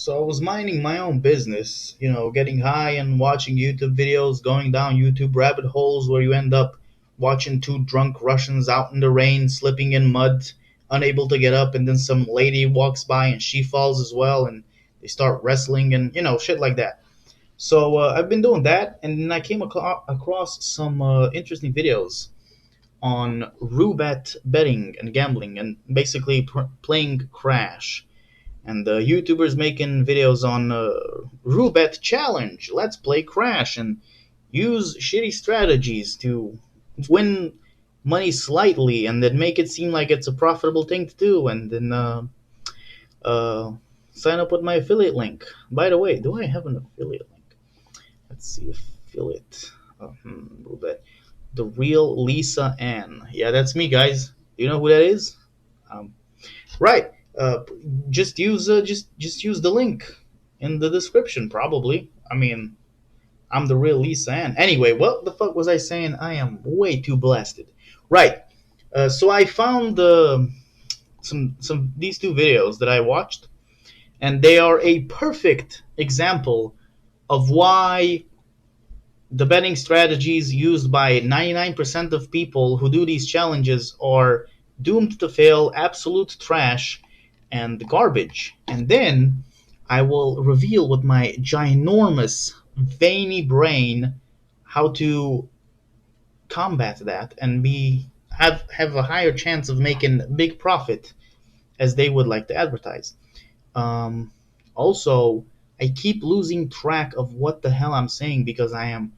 So I was minding my own business, getting high and watching YouTube videos, going down YouTube rabbit holes where you end up watching two drunk Russians out in the rain, slipping in mud, unable to get up, and then some lady walks by and she falls as well, and they start wrestling and shit like that. So I've been doing that, and then I came across some interesting videos on Roobet betting and gambling, and basically playing Crash, and the YouTubers making videos on Roobet challenge. Let's play Crash and use shitty strategies to win money slightly, and then make it seem like it's a profitable thing to do, and then uh, sign up with my affiliate link. By the way, do I have an affiliate link? Let's see, affiliate. Roobet. The real Lisa Ann. Yeah, that's me, guys. Do you know who that is? Um, right. Just use the link in the description, probably. I mean, I'm the real Lisa Ann. Anyway, what the fuck was I saying? I am way too blasted. Right. So I found some these two videos that I watched, and they are a perfect example of why the betting strategies used by 99% of people who do these challenges are doomed to fail, absolute trash, and garbage. And then I will reveal with my ginormous, veiny brain how to combat that and have a higher chance of making big profit as they would like to advertise. Also, I keep losing track of what the hell I'm saying because I am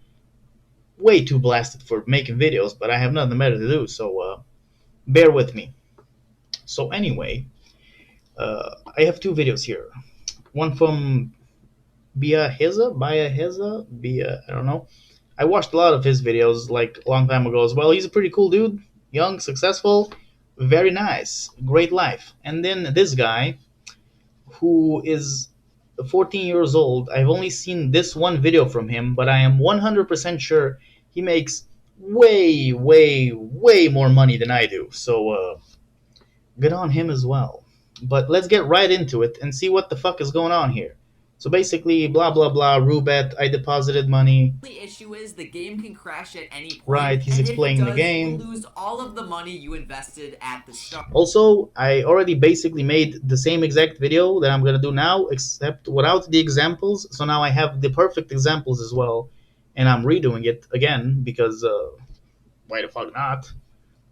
way too blasted for making videos, but I have nothing better to do, so bear with me. So anyway, I have two videos here. One from Biaheza, I don't know. I watched a lot of his videos like a long time ago as well. He's a pretty cool dude, young, successful, very nice, great life. And then this guy, who is 14 years old. I've only seen this one video from him, but I am 100% sure he makes way, way, way more money than I do. So, good on him as well. But let's get right into it and see what the fuck is going on here. So basically, blah blah blah, Roobet, I deposited money. The issue is the game can crash at any point. Right, he's and explaining if it does, the game. You lose all of the money you invested at the start. Also, I already basically made the same exact video that I'm gonna do now, except without the examples. So now I have the perfect examples as well, and I'm redoing it again because why the fuck not?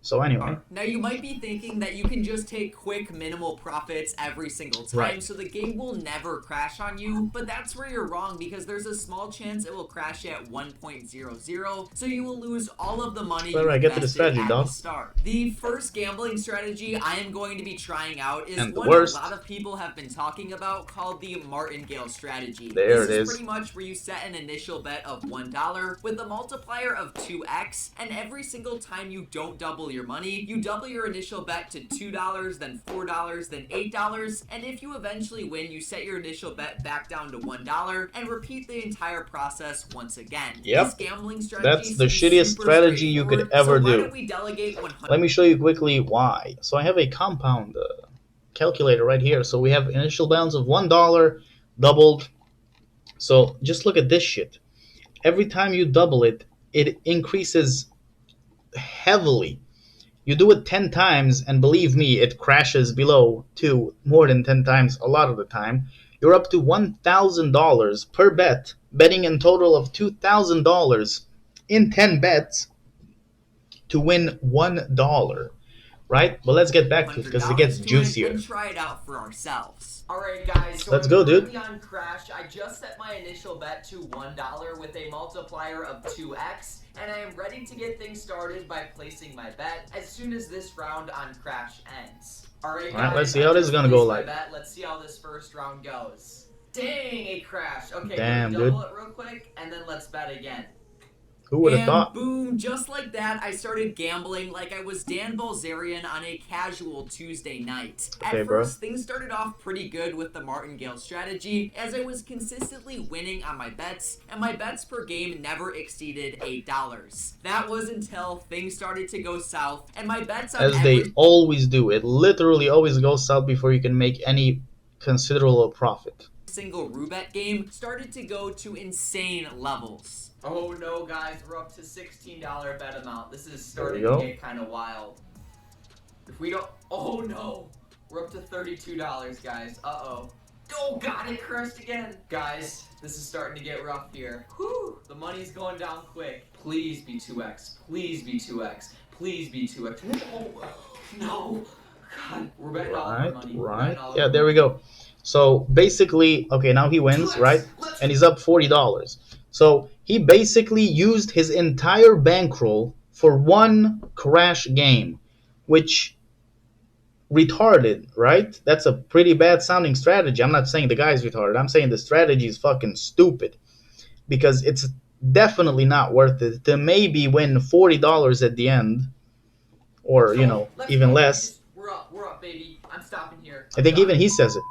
So anyway. Now you might be thinking that you can just take quick minimal profits every single time, Right. so the game will never crash on you, but that's where you're wrong because there's a small chance it will crash at 1.00, so you will lose all of the money you Alright, get to the invested strategy, at dog. the start. The first gambling strategy I am going to be trying out is And the one worst. a lot of people have been talking about, called the Martingale strategy. There this it is is. pretty much where you set an initial bet of $1 with a multiplier of 2x, and every single time you don't double your money, you double your initial bet to $2, then $4, then $8, and if you eventually win, you set your initial bet back down to $1 and repeat the entire process once again. Yep. This gambling strategy That's the seems shittiest super strategy you could straightforward, ever so why do. don't we delegate 100? Let me show you quickly why. So I have a compound calculator right here. So we have initial balance of $1 doubled. So just look at this shit. Every time you double it, it increases heavily. You do it 10 times, and believe me, it crashes below 2 more than 10 times a lot of the time. You're up to $1,000 per bet, betting in total of $2,000 in 10 bets to win $1. Right? But let's get back to it because it gets juicier. And try it out for ourselves. Alright guys, so Let's go, dude. currently on Crash, I just set my initial bet to $1 with a multiplier of 2x, and I am ready to get things started by placing my bet as soon as this round on Crash ends. Alright guys, let's see how this is gonna go like. Let's see how this first round goes. Dang, it crashed. Okay, damn, double dude. it real quick, and then let's bet again. Who would have And thought? boom, just like that, I started gambling like I was Dan Bilzerian on a casual Tuesday night. Okay, At first, things started off pretty good with the Martingale strategy, as I was consistently winning on my bets, and my bets per game never exceeded $8. That was until things started to go south, and my bets on As they always do. It literally always goes south before you can make any considerable profit. single Roobet game started to go to insane levels. Oh no, guys, we're up to $16 bet amount. This is starting to get kind of wild. If we don't, oh no, we're up to $32, guys. Uh-oh. Oh god, it crashed again. Guys, this is starting to get rough here. Whew, the money's going down quick. Please be 2x. Please be 2x. Please be 2x. No, no. God, we're betting all our money. Right. Yeah, there we go. So basically, okay, now he wins, right? And he's up $40. So he basically used his entire bankroll for one crash game, which retarded, right? That's a pretty bad sounding strategy. I'm not saying the guy's retarded. I'm saying the strategy is fucking stupid because it's definitely not worth it to maybe win $40 at the end, or you know, even less. We're up, baby. I'm stopping here. I think even he says it.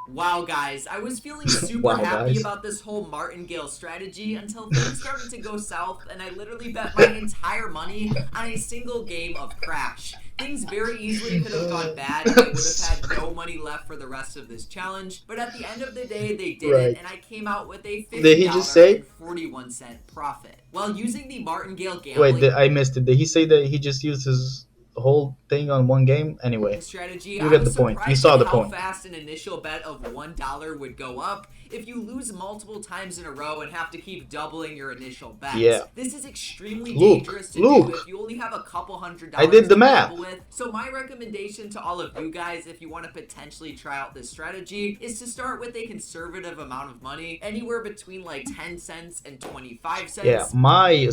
Wow, guys, I was feeling super happy about this whole Martingale strategy until things started to go south and I literally bet my entire money on a single game of Crash. Things very easily could have gone bad and I would have had no money left for the rest of this challenge, but at the end of the day, they did it, and I came out with a $50.41 profit. While using the Martingale gambling... Wait, I missed it. Did he say that he just used his whole thing on one game? Anyway, strategy, you get the point. You saw the point. How fast an initial bet of $1 would go up if you lose multiple times in a row and have to keep doubling your initial bets. Yeah. This is extremely dangerous to do if you only have a couple $100 I did the math. With. So my recommendation to all of you guys, if you want to potentially try out this strategy, is to start with a conservative amount of money, anywhere between like 10 cents and 25 cents. Yeah, my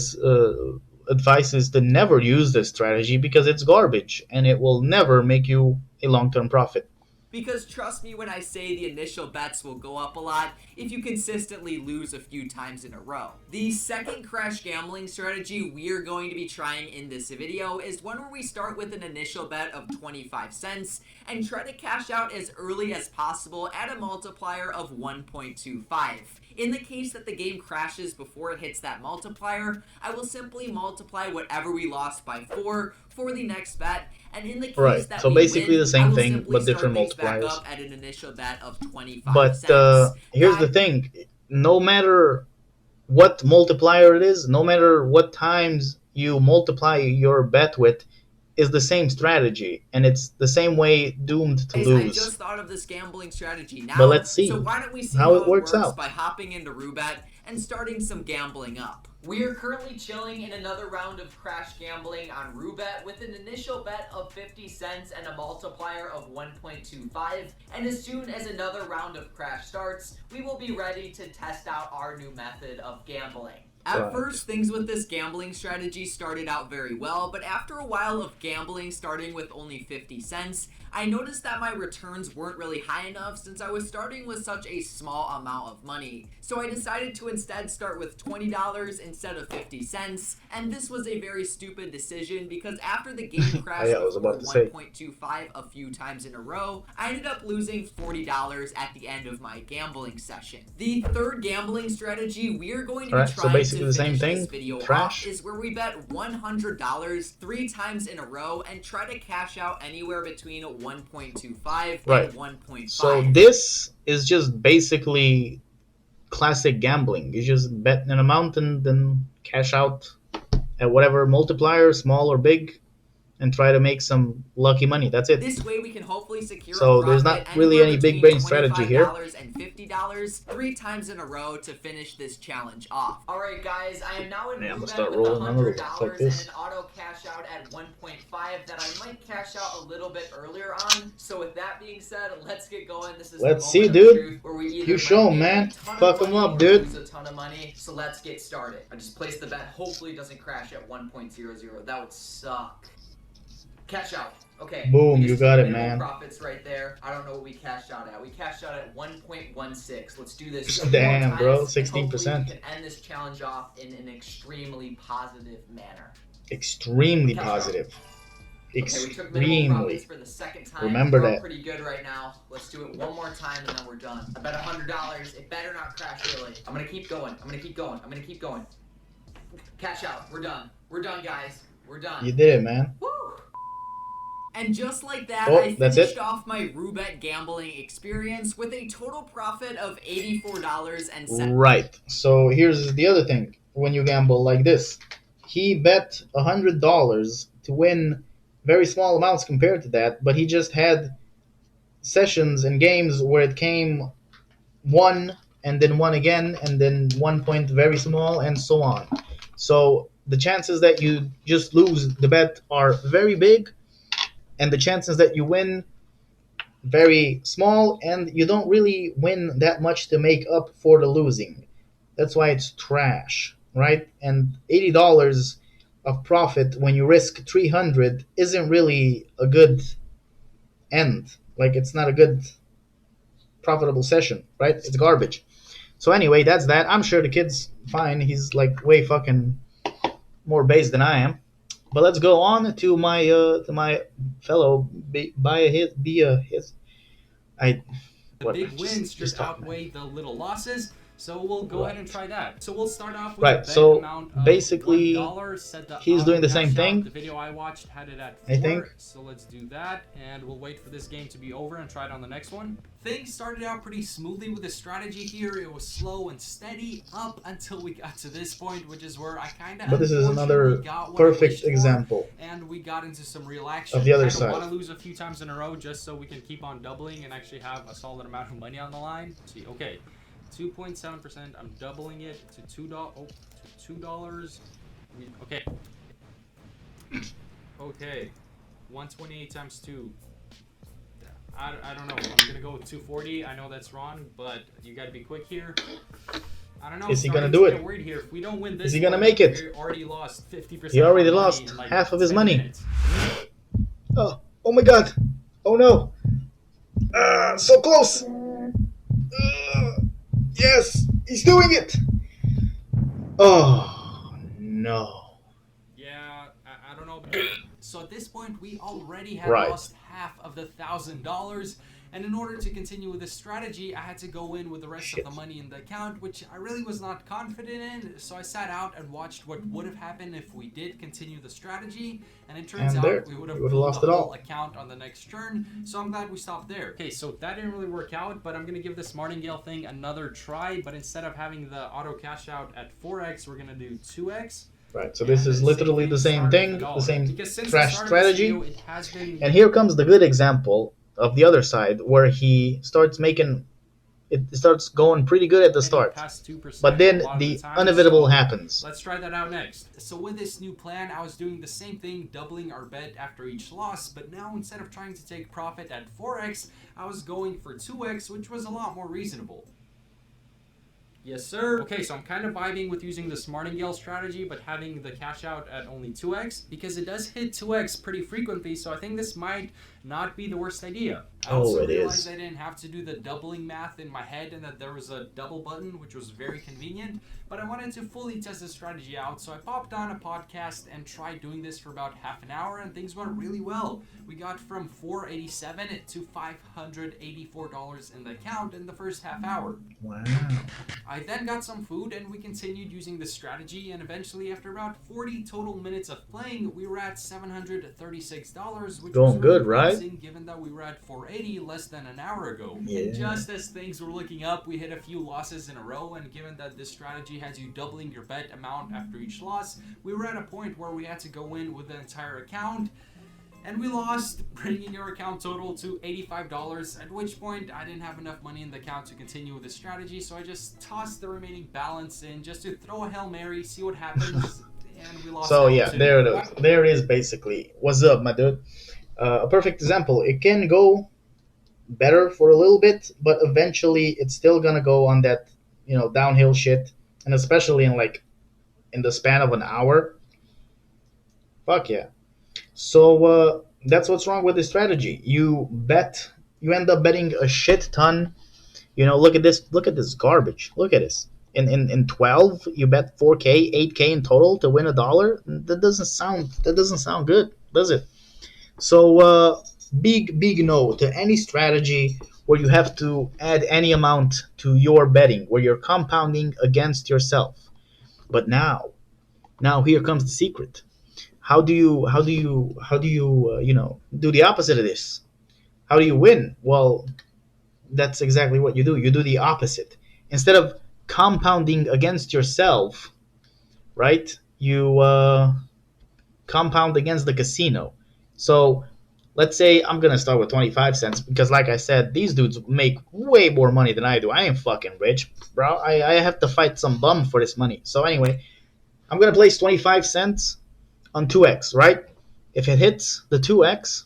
advice is to never use this strategy because it's garbage and it will never make you a long-term profit. Because trust me when I say the initial bets will go up a lot if you consistently lose a few times in a row. The second crash gambling strategy we're going to be trying in this video is one where we start with an initial bet of 25 cents and try to cash out as early as possible at a multiplier of 1.25. In the case that the game crashes before it hits that multiplier, I will simply multiply whatever we lost by 4 for the next bet, and in the case that so we basically win, the same I will thing simply but different start things multipliers. Back up at an initial bet of 25 but here's the thing, no matter what multiplier it is, no matter what times you multiply your bet with, is the same strategy, and it's the same way doomed to lose. I just thought of this gambling strategy now, but let's see, so why don't we see how it works out by hopping into Roobet and starting some gambling up. We are currently chilling in another round of crash gambling on Roobet with an initial bet of 50 cents and a multiplier of 1.25, and as soon as another round of crash starts, we will be ready to test out our new method of gambling. At first, things with this gambling strategy started out very well, but after a while of gambling starting with only 50 cents, I noticed that my returns weren't really high enough since I was starting with such a small amount of money. So I decided to instead start with $20 instead of 50 cents, and this was a very stupid decision because after the game crashed before 1.25 a few times in a row, I ended up losing $40 at the end of my gambling session. The third gambling strategy we're going to be trying to the same thing, this video crash, is where we bet $100 3 times in a row and try to cash out anywhere between 1.25 and 1.5. So this is just basically classic gambling. You just bet an amount and then cash out at whatever multiplier, small or big, and try to make some lucky money. That's it. This way we can hopefully secure so there's not really any big brain strategy here. And $50 3 times in a row to finish this challenge off. All right, guys, I am now in I'm gonna Roobet start with rolling $100 like this. and an auto cash out at 1.5 that I might cash out a little bit earlier on. So with that being said, let's get going. This is let's see, dude. You show him, man. Fuck him up, dude. Lose a ton of money. So let's get started. I just placed the bet. Hopefully, it doesn't crash at 1.00. That would suck. Cash out. Okay. Boom, you got it, man. Profits right there. I don't know what we cashed out at. We cashed out at 1.16. Let's do this. Damn, bro. 16%. We can end this challenge off in an extremely positive manner. Extremely positive. Extremely. For the second time. Remember that. Pretty good right now. Let's do it one more time and then we're done. I bet $100. It better not crash early. I'm gonna keep going. I'm gonna keep going. I'm gonna keep going. Cash out. We're done. We're done, guys. We're done. You did it, man. Woo! And just like that, I Oh, that's finished it. off my Roobet gambling experience with a total profit of $84.07. Right. So here's the other thing. When you gamble like this, he bet $100 to win very small amounts compared to that, but he just had sessions and games where it came one and then one again and then 1 point very small and so on. So the chances that you just lose the bet are very big, and the chances that you win very small, and you don't really win that much to make up for the losing. That's why it's trash, right? And $80 of profit when you risk 300 isn't really a good end. Like, it's not a good profitable session, right? It's garbage. So anyway, that's that. I'm sure the kid's fine. He's like way fucking more based than I am. But let's go on to my fellow Biaheza. I The what big wins just just talk, man. outweigh the little losses. So we'll go ahead and Right. try that. So we'll start off with a Right. bet So amount of basically, $1. Set the he's auto doing the same cash out. thing. The video I watched had it at I 4. think. So let's do that, and we'll wait for this game to be over and try it on the next one. Things started out pretty smoothly with the strategy here. It was slow and steady up until we got to this point, which is where I kind of But this is another got what perfect I wished for, example and we got into some real action. of the other Kind of want side. to lose a few times in a row just so we can keep on doubling and actually have a solid amount of money on the line. Let's see, okay, 2.7%. I'm doubling it to $2. Oh, to $2. Okay. Okay. 128 times 2. I don't know. I'm gonna go with 240. I know that's wrong, but you gotta be quick here. I don't know. Is he gonna starting do to it? get worried here. If we don't win this, Is he gonna one, make it? We already lost 50%. He already of our money lost in, like, half of his 10 money. minutes. Oh my god. Oh no. So close. Yes, he's doing it. Oh no. Yeah, I don't know. So at this point, we already had Right. lost half of the $1,000. And in order to continue with this strategy, I had to go in with the rest of the money in the account, which I really was not confident in. So I sat out and watched what would have happened if we did continue the strategy. And it turns And there, out we would have we would've pulled lost the it whole all. account on the next turn. So I'm glad we stopped there. Okay, so that didn't really work out, but I'm going to give this Martingale thing another try. But instead of having the auto cash out at 4x, we're going to do 2x. Right, so this is literally the same thing, the same trash strategy. And here comes the good example of the other side, where he starts making it starts going pretty good at the start, but then the unavoidable happens. Let's try that out next. So with this new plan, I was doing the same thing, doubling our bet after each loss, but now instead of trying to take profit at 4x, I was going for 2x, which was a lot more reasonable. Yes, sir. Okay, so I'm kind of vibing with using this Martingale strategy, but having the cash out at only 2x, because it does hit 2x pretty frequently, so I think this might not be the worst idea. I also realized I didn't have to do the doubling math in my head and that there was a double button, which was very convenient, but I wanted to fully test this strategy out, so I popped on a podcast and tried doing this for about half an hour, and things went really well. We got from $487 to $584 in the account in the first half hour. Wow. I then got some food and we continued using this strategy, and eventually after about 40 total minutes of playing, we were at $736, which was good, really right? promising given that we were at $480 less than an hour ago. Yeah. And just as things were looking up, we hit a few losses in a row, and given that this strategy has you doubling your bet amount after each loss, we were at a point where we had to go in with the entire account. And we lost, bringing our account total to $85, at which point I didn't have enough money in the account to continue with the strategy, so I just tossed the remaining balance in just to throw a Hail Mary, see what happens, and we lost. So yeah, there it is. There it is basically. What's up, my dude? A perfect example. It can go better for a little bit, but eventually it's still gonna go on that, downhill shit, and especially in the span of an hour. Fuck yeah. So that's what's wrong with this strategy. You end up betting a shit ton. Look at this. Look at this garbage. Look at this. In 12, you bet 4K, 8K in total to win $1. That doesn't sound good, does it? So big no to any strategy where you have to add any amount to your betting, where you're compounding against yourself. But now here comes the secret. how do you do the opposite of this? How do you win? Well, that's exactly what you do. You do the opposite. Instead of compounding against yourself, right? You compound against the casino. So let's say I'm gonna start with 25 cents because, like I said, these dudes make way more money than I do. I ain't fucking rich, bro. I have to fight some bum for this money. So anyway, I'm gonna place 25 cents on 2x, right? If it hits the 2x,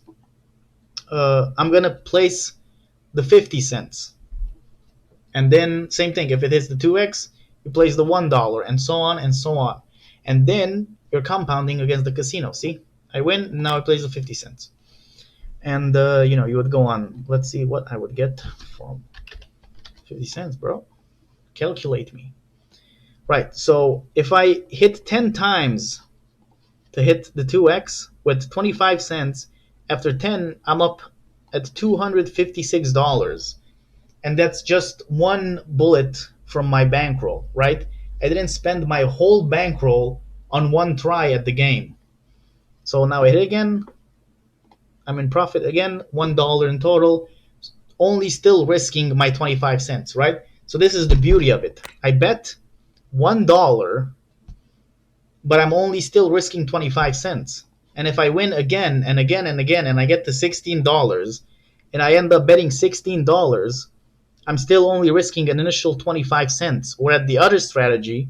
I'm gonna place the 50 cents, and then same thing. If it hits the 2x, you place the $1, and so on and so on, and then you're compounding against the casino. See, I win. Now I place the 50 cents, and you would go on. Let's see what I would get from 50 cents, bro. Calculate me. Right. So if I hit 10 times to hit the 2x with 25 cents, after 10, I'm up at $256. And that's just one bullet from my bankroll, right? I didn't spend my whole bankroll on one try at the game. So now I hit again. I'm in profit again, $1 in total, only still risking my 25 cents, right? So this is the beauty of it. I bet $1, but I'm only still risking 25 cents. And if I win again and again and again and I get to $16 and I end up betting $16, I'm still only risking an initial 25 cents. Or at the other strategy,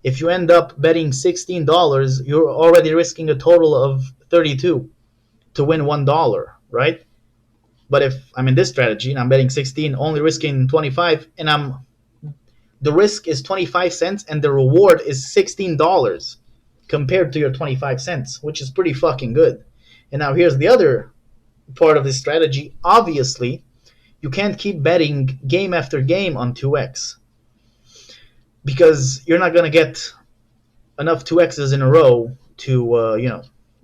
if you end up betting $16, you're already risking a total of 32 to win $1, right? But if I'm in this strategy and I'm betting 16, only risking 25, and the risk is 25 cents and the reward is $16 compared to your 25 cents, which is pretty fucking good. And now here's the other part of this strategy. Obviously, you can't keep betting game after game on 2x because you're not going to get enough 2x's in a row to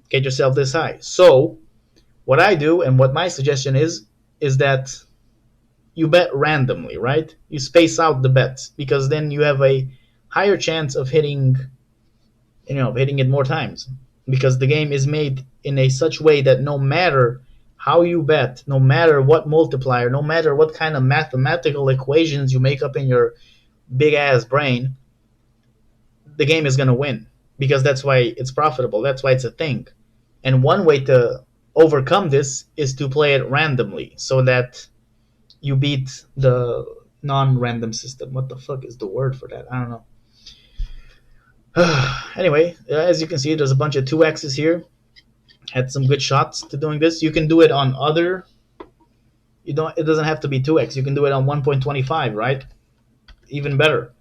get yourself this high. So what I do and what my suggestion is that you bet randomly, right? You space out the bets because then you have a higher chance of hitting it more times, because the game is made in a such way that no matter how you bet, no matter what multiplier, no matter what kind of mathematical equations you make up in your big ass brain, the game is going to win, because that's why it's profitable. That's why it's a thing. And one way to overcome this is to play it randomly so that you beat the non-random system. What the fuck is the word for that? I don't know. Anyway, as you can see, there's a bunch of 2x's here. Had some good shots to doing this. You can do it on other. It doesn't have to be 2x. You can do it on 1.25, right? Even better.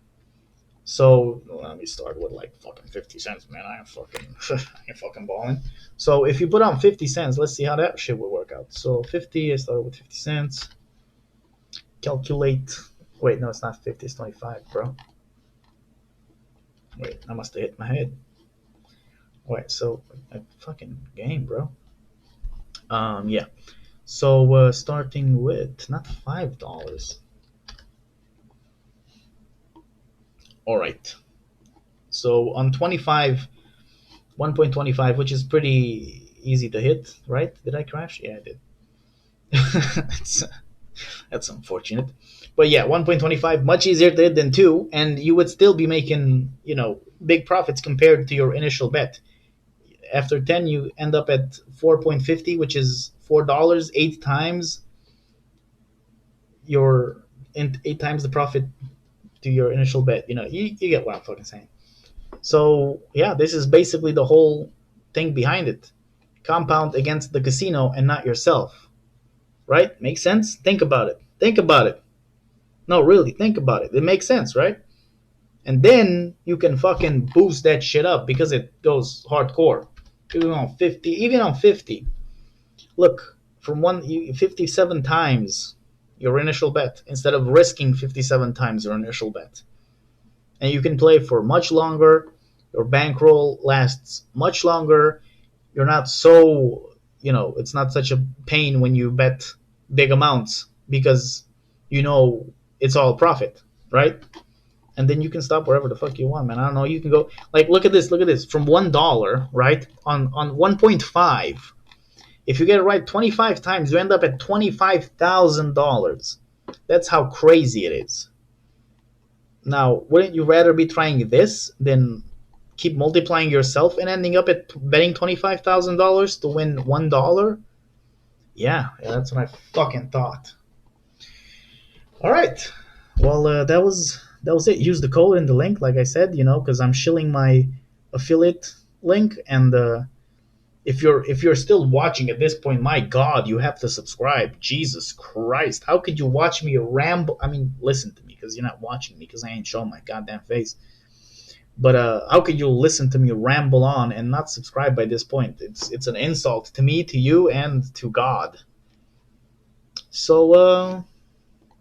So let me start with like fucking 50 cents, man. I am fucking balling. So if you put on 50 cents, let's see how that shit will work out. So 50, I started with 50 cents. Calculate. Wait, no, it's not 50. It's 25, bro. Wait, I must have hit my head. Wait, so a fucking game, bro. Yeah. So starting with not $5. All right. So on 25, 1.25, which is pretty easy to hit, right? Did I crash? Yeah, I did. That's unfortunate. But yeah, 1.25, much easier to hit than 2, and you would still be making, big profits compared to your initial bet. After 10, you end up at 4.50, which is $4, 8 times the profit to your initial bet. You get what I'm fucking saying. So yeah, this is basically the whole thing behind it. Compound against the casino and not yourself. Right? Makes sense? Think about it. Think about it. No, really, think about it. It makes sense, right? And then you can fucking boost that shit up because it goes hardcore. Even on 50. Look, from 57 times your initial bet instead of risking 57 times your initial bet. And you can play for much longer. Your bankroll lasts much longer. You're not so, it's not such a pain when you bet big amounts because it's all profit, right? and then you can stop wherever the fuck you want, man. I don't know. You can go like look at this. From $1, right, on 1.5. If you get it right 25 times, you end up at $25,000. That's how crazy it is. Now, wouldn't you rather be trying this than keep multiplying yourself and ending up at betting $25,000 to win $1? Yeah, that's what I fucking thought. All right. Well, that was it. Use the code in the link, like I said, because I'm shilling my affiliate link, and if you're still watching at this point, my God, you have to subscribe. Jesus Christ, how could you watch me ramble? I mean, listen to me, because you're not watching me, because I ain't showing my goddamn face. But how could you listen to me ramble on and not subscribe by this point? It's an insult to me, to you, and to God. So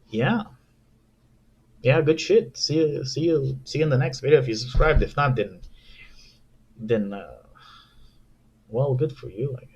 yeah, yeah, good shit. See you in the next video if you subscribed. If not, then well, good for you, I guess.